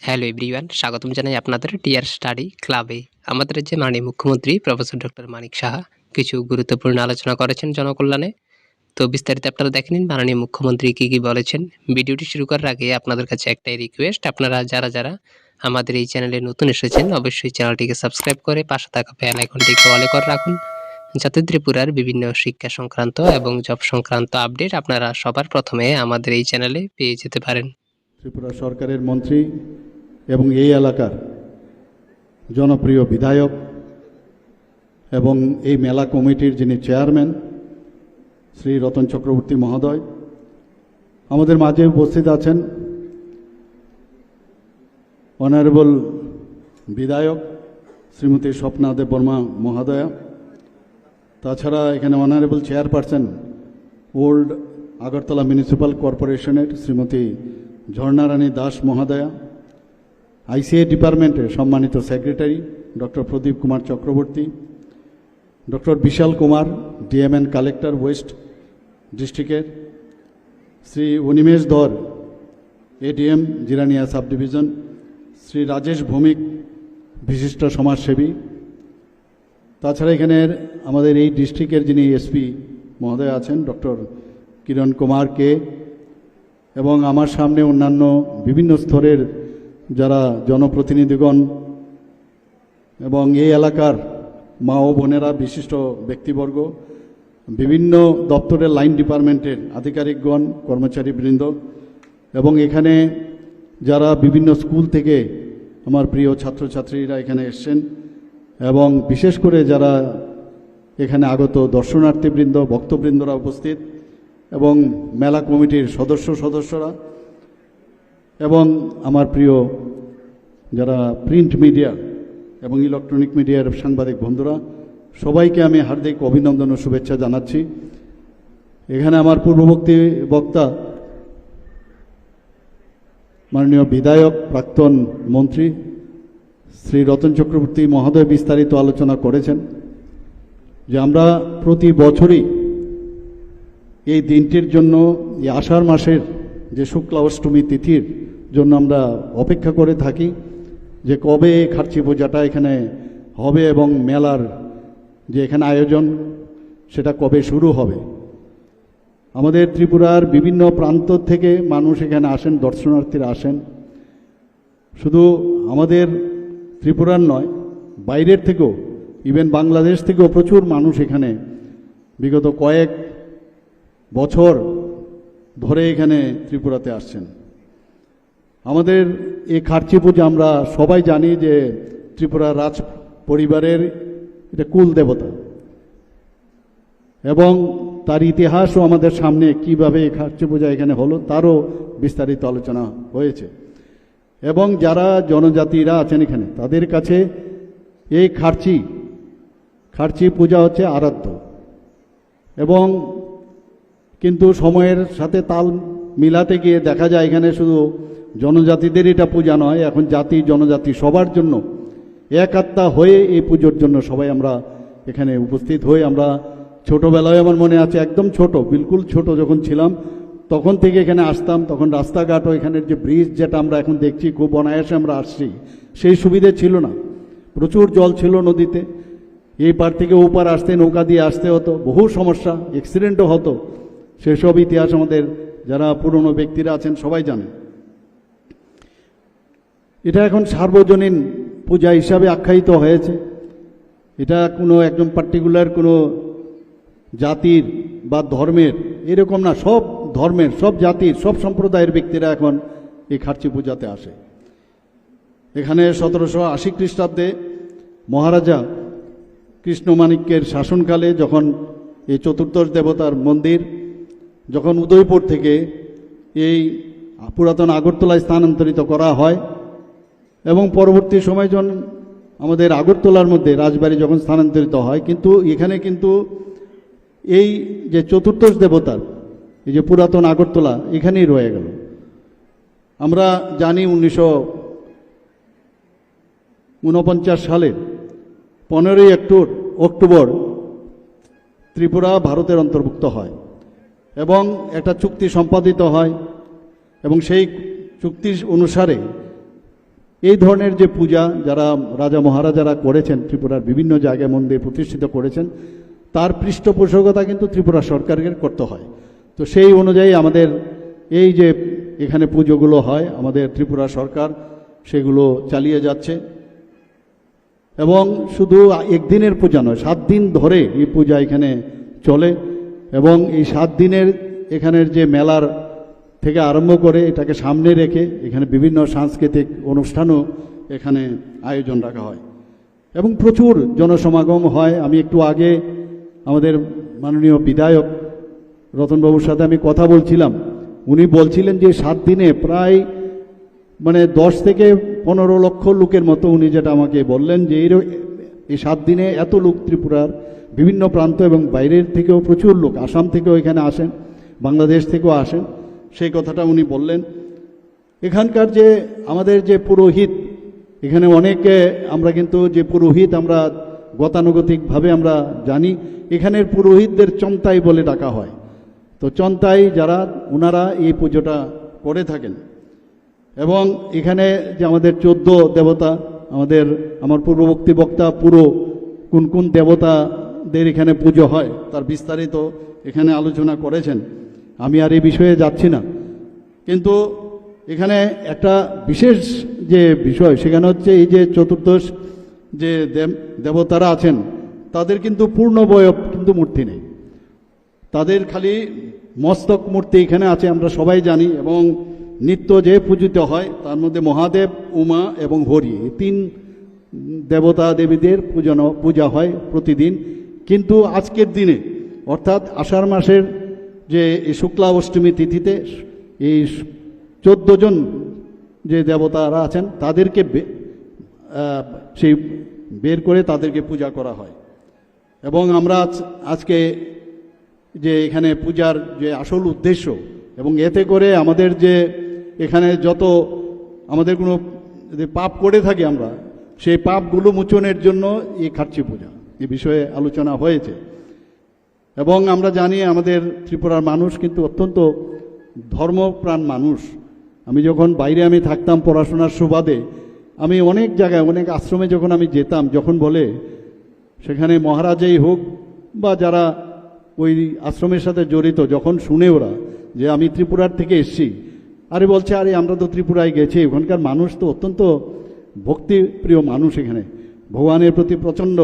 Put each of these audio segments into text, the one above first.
Hello everyone, স্বাগতম জানাই আপনাদের টিআর স্টাডি ক্লাবে। আমাদের যে মাননীয় মুখ্যমন্ত্রী প্রফেসর ডক্টর মানিক সাহা কিছু গুরুত্বপূর্ণ আলোচনা করেছেন জনকল্যাণে। তো বিস্তারিত আপনারা দেখে নিন মাননীয় মুখ্যমন্ত্রী কি বলেছেন। ভিডিওটি শুরু করার আগে আপনাদের কাছে একটাই রিকোয়েস্ট, আপনারা যারা আমাদের এই চ্যানেলে নতুন এসেছেন অবশ্যই চ্যানেলটিকে সাবস্ক্রাইব করে পাশে থাকা বেল আইকনটিকে অলে করে রাখুন, যাতে ত্রিপুরার বিভিন্ন শিক্ষা সংক্রান্ত এবং জব সংক্রান্ত আপডেট আপনারা সবার প্রথমে আমাদের এই চ্যানেলে পেয়ে যেতে পারেন। ত্রিপুরা সরকারের মন্ত্রী এবং এই এলাকার জনপ্রিয় বিধায়ক এবং এই মেলা কমিটির যিনি চেয়ারম্যান শ্রী রতন চক্রবর্তী মহোদয়, আমাদের মাঝে উপস্থিত আছেন অনারেবল বিধায়ক শ্রীমতী স্বপ্না দেববর্মা মহোদয়া, তাছাড়া এখানে honourable chairperson old Agartala municipal কর্পোরেশনের শ্রীমতী ঝর্ণা রানী দাস মহোদয়া, আইসিএ ডিপার্টমেন্টের সম্মানিত সেক্রেটারি ডক্টর প্রদীপ কুমার চক্রবর্তী, ডক্টর বিশাল কুমার ডিএমএন কালেক্টর ওয়েস্ট ডিস্ট্রিক্টের, শ্রী অনিমেষ ধর ADM Jirania sub division, Shri Rajesh Bhowmik বিশিষ্ট সমাজসেবী, তাছাড়া এখানের আমাদের এই ডিস্ট্রিক্টের যিনি এসপি মহোদয় আছেন ডক্টর কিরণ কুমার কে, এবং আমার সামনে অন্যান্য বিভিন্ন স্তরের যারা জনপ্রতিনিধিগণ এবং এই এলাকার মা ও বোনেরা, বিশিষ্ট ব্যক্তিবর্গ, বিভিন্ন দপ্তরের লাইন ডিপার্টমেন্টের আধিকারিকগণ, কর্মচারীবৃন্দ, এবং এখানে যারা বিভিন্ন স্কুল থেকে আমার প্রিয় ছাত্রছাত্রীরা এখানে এসছেন, এবং বিশেষ করে যারা এখানে আগত দর্শনার্থীবৃন্দ, ভক্তবৃন্দরা উপস্থিত, এবং মেলা কমিটির সদস্যরা, এবং আমার প্রিয় যারা প্রিন্ট মিডিয়া এবং ইলেকট্রনিক মিডিয়ার সাংবাদিক বন্ধুরা, সবাইকে আমি হার্দিক অভিনন্দন ও শুভেচ্ছা জানাচ্ছি। এখানে আমার পূর্ববর্তী বক্তা মাননীয় বিধায়ক প্রাক্তন মন্ত্রী শ্রী রতন চক্রবর্তী মহোদয় বিস্তারিত আলোচনা করেছেন যে আমরা প্রতি বছরই এই দিনটির জন্য, এই আষাঢ় মাসের যে শুক্লা অষ্টমী তিথির জন্য আমরা অপেক্ষা করে থাকি যে কবে এই খার্চি পূজাটা এখানে হবে এবং মেলার যে এখানে আয়োজন সেটা কবে শুরু হবে। আমাদের ত্রিপুরার বিভিন্ন প্রান্ত থেকে মানুষ এখানে আসেন, দর্শনার্থীরা আসেন। শুধু আমাদের ত্রিপুরার নয়, বাইরের থেকেও, ইভেন বাংলাদেশ থেকেও প্রচুর মানুষ এখানে বিগত কয়েক বছর ধরে এখানে ত্রিপুরাতে আসছেন। আমাদের এই খার্চি পূজা আমরা সবাই জানি যে ত্রিপুরা রাজ পরিবারের এটা কুল দেবতা, এবং তার ইতিহাসও আমাদের সামনে কিভাবে এই খার্চি পূজা এখানে হলো তারও বিস্তারিত আলোচনা হয়েছে। এবং যারা জনজাতিরা আছেন এখানে, তাদের কাছে এই খার্চি পূজা হচ্ছে আরাধ্য, এবং কিন্তু সময়ের সাথে তাল মিলাতে গিয়ে দেখা যায় এখানে শুধু জনজাতিদের এটা পূজা নয়, এখন জাতি জনজাতি সবার জন্য এক আত্মা হয়ে এই পুজোর জন্য সবাই আমরা এখানে উপস্থিত হই। আমরা ছোটোবেলায় আমার মনে আছে, একদম ছোট, বিলকুল ছোট যখন ছিলাম তখন থেকে এখানে আসতাম। তখন রাস্তাঘাটও এখানের যে ব্রিজ যেটা আমরা এখন দেখছি খুব অনায়াসে আমরা আসছি, সেই সুবিধে ছিল না। প্রচুর জল ছিল নদীতে, এই পার থেকে ও পার আসতে নৌকা দিয়ে আসতে হতো, বহু সমস্যা, অ্যাক্সিডেন্টও হতো। সেসব ইতিহাস আমাদের যারা পুরনো ব্যক্তিরা আছেন সবাই জানেন। এটা এখন সার্বজনীন পূজা হিসাবে আখ্যায়িত হয়েছে। এটা কোনো একদম পার্টিকুলার কোনো জাতির বা ধর্মের এরকম না, সব ধর্মের, সব জাতির, সব সম্প্রদায়ের ব্যক্তিরা এখন এই খার্চি পূজাতে আসে। এখানে 1780 খ্রিস্টাব্দে মহারাজা কৃষ্ণমাণিক্যের শাসনকালে যখন এই চতুর্দশ দেবতার মন্দির যখন উদয়পুর থেকে এই পুরাতন আগরতলায় স্থানান্তরিত করা হয়, এবং পরবর্তী সময় যখন আমাদের আগরতলার মধ্যে রাজবাড়ি যখন স্থানান্তরিত হয়, কিন্তু এখানে কিন্তু এই যে চতুর্দশ দেবতার এই যে পুরাতন আগরতলা এখানেই রয়ে গেল। আমরা জানি 1949 সালের 15ই অক্টোবর ত্রিপুরা ভারতের অন্তর্ভুক্ত হয় এবং একটা চুক্তি সম্পাদিত হয়, এবং সেই চুক্তি অনুসারে এই ধরনের যে পূজা যারা রাজা মহারাজারা করেছেন, ত্রিপুরার বিভিন্ন জায়গায় মন্দির প্রতিষ্ঠিত করেছেন, তার পৃষ্ঠপোষকতা কিন্তু ত্রিপুরা সরকারকে করতে হয়। তো সেই অনুযায়ী আমাদের এই যে এখানে পুজোগুলো হয়, আমাদের ত্রিপুরা সরকার সেগুলো চালিয়ে যাচ্ছে। এবং শুধু একদিনের পূজা নয়, 7 দিন ধরে এই পূজা এখানে চলে। এবং এই 7 দিনের এখানের যে মেলার থেকে আরম্ভ করে এটাকে সামনে রেখে এখানে বিভিন্ন সাংস্কৃতিক অনুষ্ঠানও এখানে আয়োজন রাখা হয় এবং প্রচুর জনসমাগম হয়। আমি একটু আগে আমাদের মাননীয় বিধায়ক রতনবাবুর সাথে আমি কথা বলছিলাম, উনি বলছিলেন যে 7 দিনে প্রায় 10 থেকে 15 লক্ষ লোকের মতো, উনি যেটা আমাকে বললেন যে এই 7 দিনে এত লোক ত্রিপুরার বিভিন্ন প্রান্ত এবং বাইরের থেকেও প্রচুর লোক, আসাম থেকেও এখানে আসেন, বাংলাদেশ থেকেও আসেন, সেই কথাটা উনি বললেন। এখানকার যে আমাদের যে পুরোহিত, এখানে অনেকে আমরা কিন্তু যে পুরোহিত আমরা গতানুগতিকভাবে আমরা জানি, এখানের পুরোহিতদের চন্তাই বলে ডাকা হয়। তো চন্তাই যারা, ওনারা এই পুজোটা করে থাকেন। এবং এখানে যে আমাদের 14 দেবতা, আমার পূর্ববর্তী বক্তা পুরো কোন কোন দেবতাদের এখানে পুজো হয় তার বিস্তারিত এখানে আলোচনা করেছেন, আমি আর এই বিষয়ে যাচ্ছি না। কিন্তু এখানে একটা বিশেষ যে বিষয় সেখানে হচ্ছে এই যে চতুর্দশ যে দেবতারা আছেন তাদের কিন্তু পূর্ণবয়ব কিন্তু মূর্তি নেই, তাদের খালি মস্তক মূর্তি এখানে আছে, আমরা সবাই জানি। এবং নিত্য যে পূজিত হয় তার মধ্যে মহাদেব, উমা এবং হরি, এই 3 দেবতা দেবীদের পূজা হয় প্রতিদিন। কিন্তু আজকের দিনে অর্থাৎ আষাঢ় মাসের যে এই শুক্লা অষ্টমী তিথিতে এই 14 জন যে দেবতারা আছেন তাদেরকে সেই বের করে তাদেরকে পূজা করা হয়। এবং আমরা আজকে যে এখানে পূজার যে আসল উদ্দেশ্য, এবং এতে করে আমাদের যে এখানে যত আমাদের কোনো যদি পাপ করে থাকি আমরা, সেই পাপগুলো মোচনের জন্য এই খার্চি পূজা, এই বিষয়ে আলোচনা হয়েছে। এবং আমরা জানি আমাদের ত্রিপুরার মানুষ কিন্তু অত্যন্ত ধর্মপ্রাণ মানুষ। আমি যখন বাইরে আমি থাকতাম পড়াশোনার সুবাদে, আমি অনেক জায়গায় অনেক আশ্রমে যখন আমি যেতাম, যখন বলে সেখানে মহারাজাই হোক বা যারা ওই আশ্রমের সাথে জড়িত, যখন শুনে ওরা যে আমি ত্রিপুরার থেকে এসেছি, আরে বলছে আরে আমরা তো ত্রিপুরায় গেছি, ওখানকার মানুষ তো অত্যন্ত ভক্তিপ্রিয় মানুষ, এখানে ভগবানের প্রতি প্রচণ্ড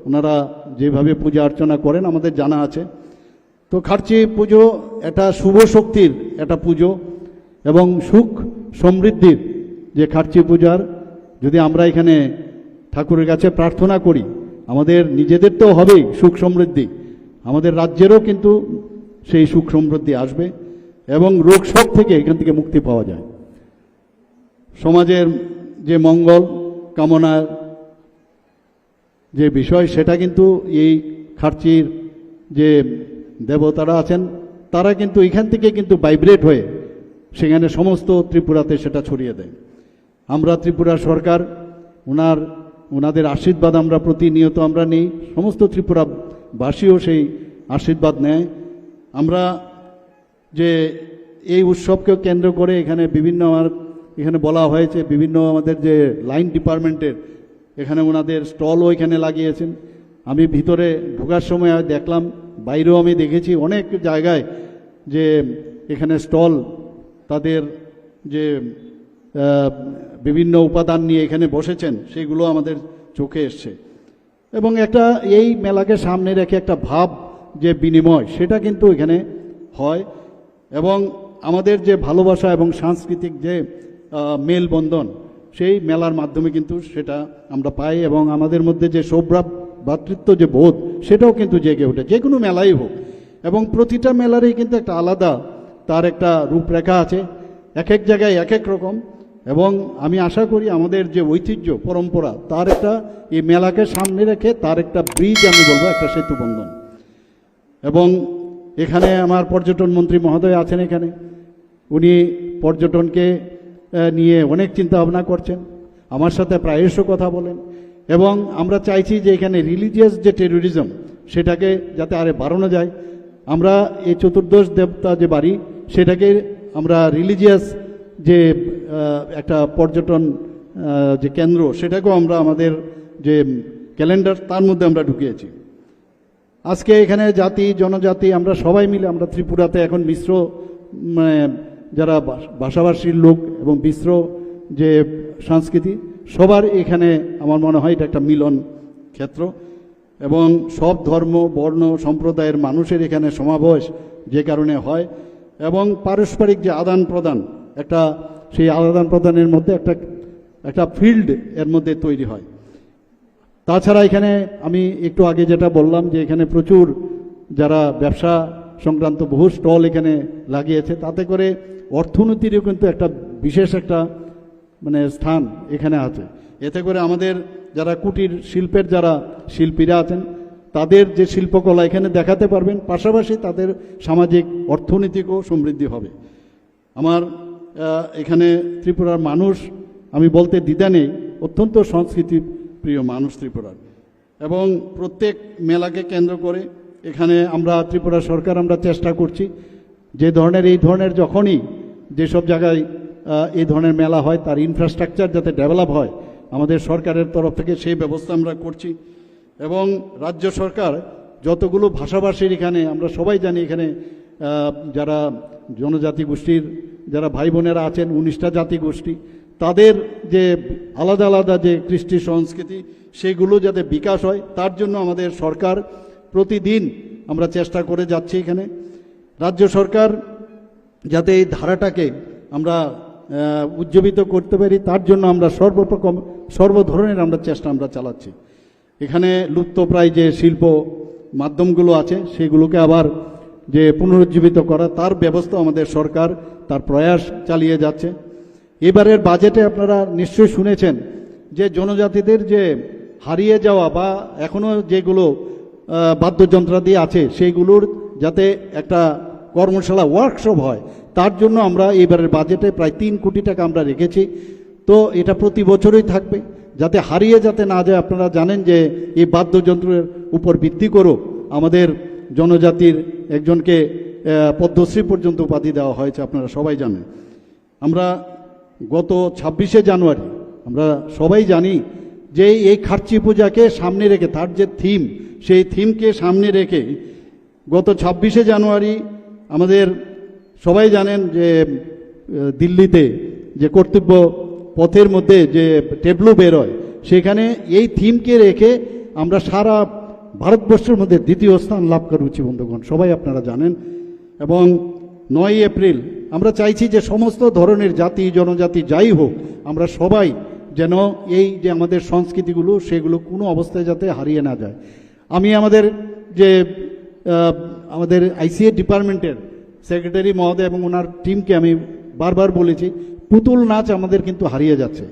ওনারা যেভাবে পূজা অর্চনা করেন আমাদের জানা আছে। তো খার্চি পুজো একটা শুভ শক্তির একটা পুজো এবং সুখ সমৃদ্ধির যে খার্চি পূজার, যদি আমরা এখানে ঠাকুরের কাছে প্রার্থনা করি, আমাদের নিজেদের তো হবেই সুখ সমৃদ্ধি, আমাদের রাজ্যেরও কিন্তু সেই সুখ সমৃদ্ধি আসবে এবং রোগ শোক থেকে এখান থেকে মুক্তি পাওয়া যায়। সমাজের যে মঙ্গল কামনার যে বিষয়, সেটা কিন্তু এই খার্চির যে দেবতারা আছেন তারা কিন্তু এখান থেকে কিন্তু ভাইব্রেট হয়ে সেখানে সমস্ত ত্রিপুরাতে সেটা ছড়িয়ে দেয়। আমরা ত্রিপুরা সরকার ওনাদের আশীর্বাদ আমরা প্রতিনিয়ত আমরা নিই, সমস্ত ত্রিপুরাবাসীও সেই আশীর্বাদ নেয়। আমরা যে এই উৎসবকেও কেন্দ্র করে এখানে বিভিন্ন এখানে বলা হয়েছে, বিভিন্ন আমাদের যে লাইন ডিপার্টমেন্টের এখানে ওনাদের স্টলও এখানে লাগিয়েছেন। আমি ভিতরে ঢোকার সময় দেখলাম, বাইরেও আমি দেখেছি অনেক জায়গায় যে এখানে স্টল, তাদের যে বিভিন্ন উপাদান নিয়ে এখানে বসেছেন সেগুলো আমাদের চোখে এসছে। এবং একটা এই মেলাকে সামনে রেখে একটা ভাব যে বিনিময়, সেটা কিন্তু এখানে হয়। এবং আমাদের যে ভালোবাসা এবং সাংস্কৃতিক যে মেলবন্ধন, সেই মেলার মাধ্যমে কিন্তু সেটা আমরা পাই। এবং আমাদের মধ্যে যে ভ্রাতৃত্ব যে বোধ, সেটাও কিন্তু জেগে ওঠে, যে কোনো মেলাই হোক। এবং প্রতিটা মেলারই কিন্তু একটা আলাদা তার একটা রূপরেখা আছে, এক এক জায়গায় এক এক রকম। এবং আমি আশা করি আমাদের যে ঐতিহ্য পরম্পরা, তার একটা এই মেলাকে সামনে রেখে তার একটা ব্রিজ, আমি বলবো একটা সেতু বন্ধন। এবং এখানে আমার পর্যটন মন্ত্রী মহোদয় আছেন, এখানে উনি পর্যটনকে নিয়ে অনেক চিন্তা ভাবনা করছেন, আমার সাথে প্রায়শ কথা বলেন। এবং আমরা চাইছি যে এখানে রিলিজিয়াস যে টেরোরিজম, সেটাকে যাতে আরে বাড়ানো যায়। আমরা এই চতুর্দশ দেবতা যে বাড়ি, সেটাকে আমরা রিলিজিয়াস যে একটা পর্যটন যে কেন্দ্র, সেটাকেও আমরা আমাদের যে ক্যালেন্ডার তার মধ্যে আমরা ঢুকিয়েছি। আজকে এখানে জাতি জনজাতি আমরা সবাই মিলে আমরা ত্রিপুরাতে এখন মিশ্র মানে যারা ভাষাভাষীর লোক এবং মিশ্র যে সংস্কৃতি সবার এখানে আমার মনে হয় এটা একটা মিলন ক্ষেত্র এবং সব ধর্ম বর্ণ সম্প্রদায়ের মানুষের এখানে সমাবেশ যে কারণে হয় এবং পারস্পরিক যে আদান প্রদান একটা সেই আদান প্রদানের মধ্যে একটা ফিল্ড এর মধ্যে তৈরি হয়। তাছাড়া এখানে আমি একটু আগে যেটা বললাম যে এখানে প্রচুর যারা ব্যবসা সংক্রান্ত বহু স্টল এখানে লাগিয়েছে, তাতে করে অর্থনীতিরও কিন্তু একটা বিশেষ একটা মানে স্থান এখানে আছে। এতে করে আমাদের যারা কুটির শিল্পের যারা শিল্পীরা আছেন তাদের যে শিল্পকলা এখানে দেখাতে পারবেন, পাশাপাশি তাদের সামাজিক অর্থনৈতিকও সমৃদ্ধি হবে। আমার এখানে ত্রিপুরার মানুষ আমি বলতে দ্বিধা নেই, অত্যন্ত সংস্কৃতি প্রিয় মানুষ ত্রিপুরার এবং প্রত্যেক মেলাকে কেন্দ্র করে এখানে আমরা ত্রিপুরা সরকার আমরা চেষ্টা করছি যে এই ধরনের যখনই যেসব জায়গায় এই ধরনের মেলা হয় তার ইনফ্রাস্ট্রাকচার যাতে ডেভেলপ হয় আমাদের সরকারের তরফ থেকে সেই ব্যবস্থা আমরা করছি এবং রাজ্য সরকার যতগুলো ভাষাভাষীর এখানে আমরা সবাই জানি এখানে যারা জনজাতি গোষ্ঠীর যারা ভাই বোনেরা আছেন 19টা জাতি গোষ্ঠী, তাদের যে আলাদা আলাদা যে কৃষ্টি সংস্কৃতি সেগুলো যাতে বিকাশ হয় তার জন্য আমাদের সরকার প্রতিদিন আমরা চেষ্টা করে যাচ্ছি। এখানে রাজ্য সরকার যাতে এই ধারাটাকে আমরা উজ্জীবিত করতে পারি তার জন্য আমরা সর্ব ধরনের আমরা চেষ্টা আমরা চালাচ্ছি। এখানে লুপ্তপ্রায় যে শিল্প মাধ্যমগুলো আছে সেগুলোকে আবার যে পুনরুজ্জীবিত করা তার ব্যবস্থা আমাদের সরকার তার প্রয়াস চালিয়ে যাচ্ছে। এবারের বাজেটে আপনারা নিশ্চয়ই শুনেছেন যে জনজাতিদের যে হারিয়ে যাওয়া বা এখনও যেগুলো বাদ্যযন্ত্রাদি আছে সেইগুলোর যাতে একটা কর্মশালা ওয়ার্কশপ হয় তার জন্য আমরা এবারের বাজেটে প্রায় 3 কোটি টাকা আমরা রেখেছি। তো এটা প্রতি বছরই থাকবে যাতে হারিয়ে যাতে না যায়। আপনারা জানেন যে এই বাদ্যযন্ত্রের উপর ভিত্তি করেও আমাদের জনজাতির একজনকে পদ্মশ্রী পর্যন্ত উপাধি দেওয়া হয়েছে, আপনারা সবাই জানেন। আমরা গত 26শে জানুয়ারি আমরা সবাই জানি যে এই খার্চি পূজাকে সামনে রেখে তার যে থিম সেই থিমকে সামনে রেখে গত 26শে জানুয়ারি আমাদের সবাই জানেন যে দিল্লিতে যে কর্তব্য পথের মধ্যে যে টেবলু বেরোয় সেখানে এই থিমকে রেখে আমরা সারা ভারতবর্ষের মধ্যে দ্বিতীয় স্থান লাভ করেছি বন্ধুগণ, সবাই আপনারা জানেন। এবং 9 এপ্রিল আমরা চাইছি যে সমস্ত ধরনের জাতি জনজাতি যাই হোক আমরা সবাই যেন এই যে আমাদের সংস্কৃতিগুলো সেগুলো কোনো অবস্থায় যাতে হারিয়ে না যায়। আমি আমাদের আইসিএ ডিপার্টমেন্টের সেক্রেটারি মহোদয় এবং ওনার টিমকে আমি বারবার বলেছি পুতুল নাচ আমাদের কিন্তু হারিয়ে যাচ্ছে।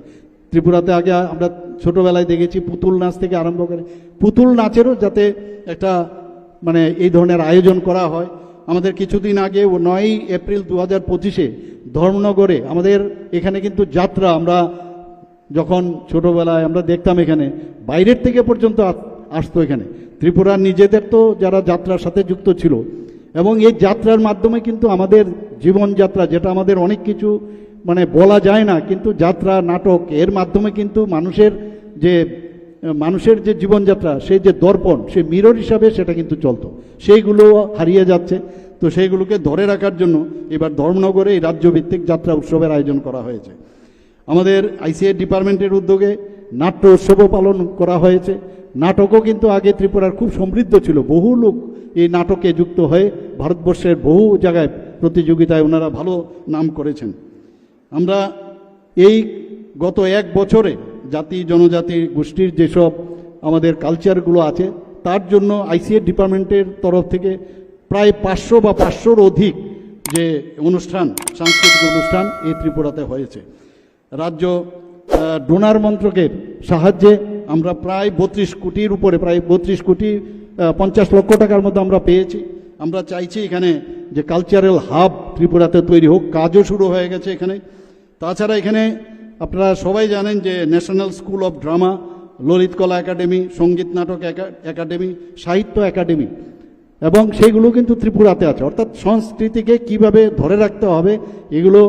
ত্রিপুরাতে আগে আমরা ছোটোবেলায় দেখেছি পুতুল নাচ থেকে আরম্ভ করে পুতুল নাচেরও যাতে একটা মানে এই ধরনের আয়োজন করা হয়। আমাদের কিছুদিন আগে 9 এপ্রিল 2025-এ ধর্মনগরে আমাদের এখানে কিন্তু যাত্রা আমরা যখন ছোটোবেলায় আমরা দেখতাম এখানে বাইরের থেকে পর্যন্ত আসতো এখানে ত্রিপুরার নিজেদের তো যারা যাত্রার সাথে যুক্ত ছিল এবং এই যাত্রার মাধ্যমে কিন্তু আমাদের জীবনযাত্রা যেটা আমাদের অনেক কিছু মানে বলা যায় না, কিন্তু যাত্রা নাটক এর মাধ্যমে কিন্তু মানুষের যে জীবনযাত্রা সেই যে দর্পণ সেই মিরর হিসাবে সেটা কিন্তু চলতো, সেইগুলো হারিয়ে যাচ্ছে। তো সেইগুলোকে ধরে রাখার জন্য এবার ধর্মনগরে এই রাজ্যভিত্তিক যাত্রা উৎসবের আয়োজন করা হয়েছে। আমাদের আইসিএ ডিপার্টমেন্টের উদ্যোগে নাট্য উৎসবও পালন করা হয়েছে। নাটকও কিন্তু আগে ত্রিপুরার খুব সমৃদ্ধ ছিল, বহু লোক এই নাটকে যুক্ত হয়ে ভারতবর্ষের বহু জায়গায় প্রতিযোগিতায় ওনারা ভালো নাম করেছেন। আমরা এই গত 1 বছরে জাতি জনজাতি গোষ্ঠীর যেসব আমাদের কালচারগুলো আছে তার জন্য আইসিএ ডিপার্টমেন্টের তরফ থেকে প্রায় 500 বা 500-র অধিক যে অনুষ্ঠান সাংস্কৃতিক অনুষ্ঠান এই ত্রিপুরাতে হয়েছে। রাজ্য ডোনার মন্ত্রকের সাহায্যে আমরা প্রায় 32 কোটির উপরে প্রায় 32 কোটি 50 লক্ষ টাকার মতো আমরা পেয়েছি। আমরা চাইছি এখানে যে কালচারাল হাব ত্রিপুরাতে তৈরি হোক, কাজও শুরু হয়ে গেছে এখানে। তাছাড়া এখানে আপনারা সবাই জানেন যে national school of drama, Lalit কলা একাডেমি, সঙ্গীত নাটক একাডেমি, সাহিত্য একাডেমি এবং সেইগুলো কিন্তু ত্রিপুরাতে আছে। অর্থাৎ সংস্কৃতিকে কিভাবে ধরে রাখতে হবে এগুলো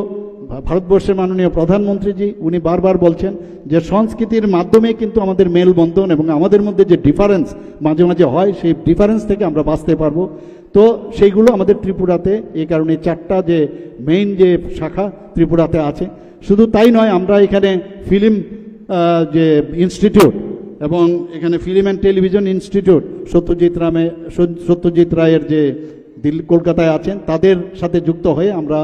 ভারতবর্ষের মাননীয় প্রধানমন্ত্রীজি উনি বারবার বলছেন যে সংস্কৃতির মাধ্যমে কিন্তু আমাদের মেলবন্ধন এবং আমাদের মধ্যে যে ডিফারেন্স মাঝে মাঝে হয় সেই ডিফারেন্স থেকে আমরা বাঁচতে পারবো। তো সেইগুলো আমাদের ত্রিপুরাতে এই কারণে 4টা যে মেইন যে শাখা ত্রিপুরাতে আছে। শুধু তাই নয়, আমরা এখানে ফিল্ম যে ইনস্টিটিউট এবং এখানে film and television institute Satyajit রায়ের যে দিল্লি কলকাতায় আছেন তাদের সাথে যুক্ত হয়ে আমরা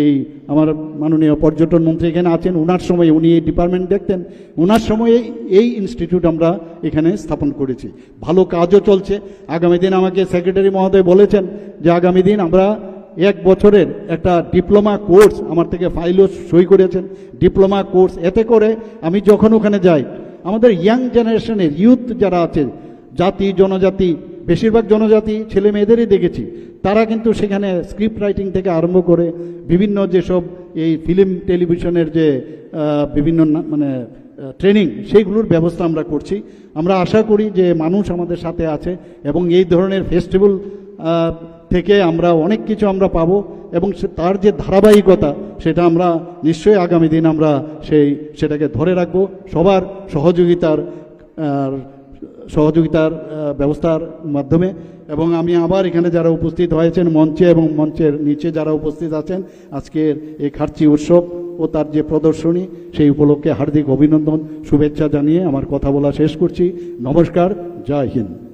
এই আমার মাননীয় পর্যটন মন্ত্রী এখানে আছেন, ওনার সময় উনি এই ডিপার্টমেন্ট দেখতেন, ওনার সময়ে এই ইনস্টিটিউট আমরা এখানে স্থাপন করেছি। ভালো কাজও চলছে। আগামী দিন আমাকে সেক্রেটারি মহোদয় বলেছেন যে আগামী দিন আমরা 1 বছরের একটা ডিপ্লোমা কোর্স, আমার থেকে ফাইলও সই করেছেন, ডিপ্লোমা কোর্স, এতে করে আমি যখন ওখানে যাই আমাদের ইয়াং জেনারেশনের ইউথ যারা আছে, জাতি জনজাতি, বেশিরভাগ জনজাতি ছেলে মেয়েদেরই দেখেছি, তারা কিন্তু সেখানে স্ক্রিপ্ট রাইটিং থেকে আরম্ভ করে বিভিন্ন যেসব এই ফিল্ম টেলিভিশনের যে বিভিন্ন মানে ট্রেনিং, সেইগুলোর ব্যবস্থা আমরা করছি। আমরা আশা করি যে মানুষ আমাদের সাথে আছে এবং এই ধরনের ফেস্টিভ্যাল থেকে আমরা অনেক কিছু আমরা পাবো এবং তার যে ধারাবাহিকতা সেটা আমরা নিশ্চয়ই আগামী দিন আমরা সেটাকে ধরে রাখবো সবার সহযোগিতার ব্যবস্থার মাধ্যমে। এবং আমি আবার এখানে যারা উপস্থিত হয়েছেন মঞ্চে এবং মঞ্চের নিচে যারা উপস্থিত আছেন, আজকের এই খার্চি উৎসব ও তার যে প্রদর্শনী সেই উপলক্ষে হার্দিক অভিনন্দন শুভেচ্ছা জানিয়ে আমার কথা বলা শেষ করছি। নমস্কার, জয় হিন্দ।